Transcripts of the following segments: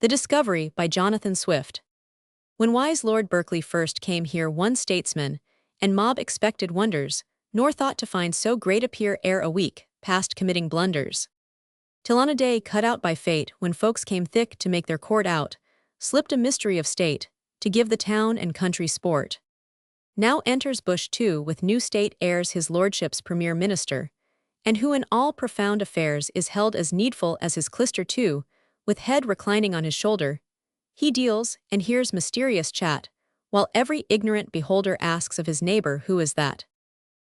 The Discovery by Jonathan Swift. When wise Lord Berkeley first came here, one statesman, and mob expected wonders, nor thought to find so great a peer ere a week, past committing blunders. Till on a day cut out by fate, when folks came thick to make their court out, slipped a mystery of state, to give the town and country sport. Now enters Bush too, with new state airs, his lordship's premier minister, and who in all profound affairs is held as needful as his clister too, with head reclining on his shoulder. He deals, and hears mysterious chat, while every ignorant beholder asks of his neighbor who is that.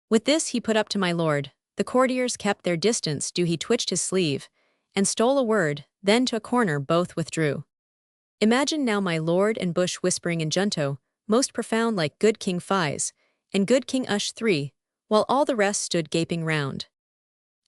With this he put up to my lord, the courtiers kept their distance, he twitched his sleeve, and stole a word, then to a corner both withdrew. Imagine now my lord and Bush whispering in junto, most profound, like good King Fies, and good King Ush III, while all the rest stood gaping round.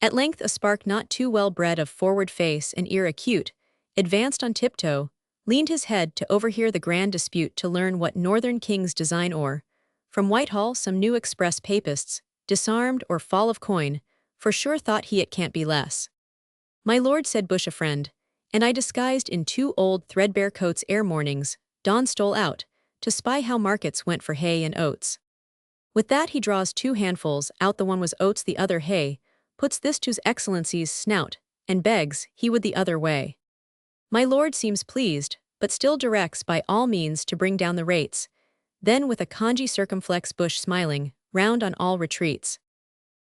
At length a spark not too well bred, of forward face and ear acute, advanced on tiptoe, leaned his head to overhear the grand dispute, to learn what northern kings design, or, from Whitehall some new express papists, disarmed, or fall of coin, for sure thought he it can't be less. My lord, said Bush, a friend, and I, disguised in two old threadbare coats, ere morning's dawn stole out, to spy how markets went for hay and oats. With that he draws two handfuls out, the one was oats, the other hay, puts this to's excellency's snout, and begs he would the other way. My lord seems pleased, but still directs by all means to bring down the rates. Then with a congee circumflex Bush, smiling, round on all retreats.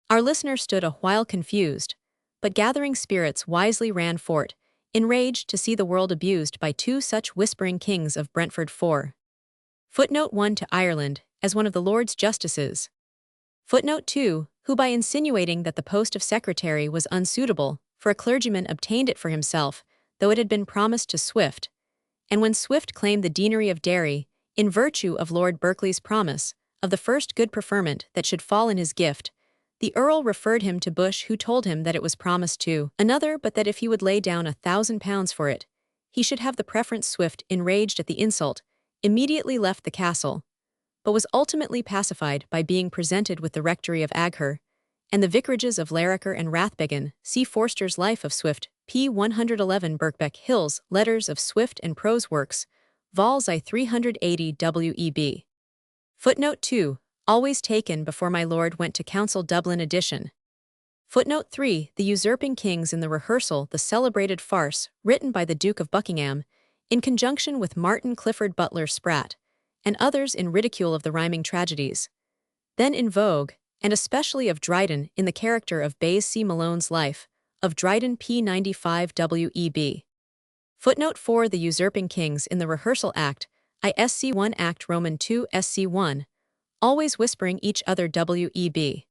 Our listener stood a while confused, but gathering spirits wisely ran fort, enraged to see the world abused by two such whispering kings of Brentford 4. Footnote 1 to Ireland, as one of the Lords Justices. Footnote 2, who by insinuating that the post of secretary was unsuitable for a clergyman obtained it for himself, though it had been promised to Swift, and when Swift claimed the deanery of Derry, in virtue of Lord Berkeley's promise, of the first good preferment that should fall in his gift, the Earl referred him to Bush, who told him that it was promised to another, but that if he would lay down £1,000 for it, he should have the preference. Swift, enraged at the insult, immediately left the castle, but was ultimately pacified by being presented with the rectory of Agher, and the vicarages of Larricker and Rathbeggan. See Forster's Life of Swift, p. 111. Birkbeck Hill's Letters of Swift and Prose Works, vols I 380 W.E.B. Footnote 2, always taken before my lord went to council, Dublin edition. Footnote 3, The Usurping Kings in the Rehearsal, the celebrated farce, written by the Duke of Buckingham, in conjunction with Martin Clifford Butler Spratt, and others in ridicule of the rhyming tragedies, then in vogue, and especially of Dryden, in the character of Bayes C. Malone's Life of Dryden, p. 95 W.E.B. Footnote 4, The Usurping Kings in the Rehearsal Act, ISC 1 Act Roman 2 SC 1, always whispering each other W.E.B.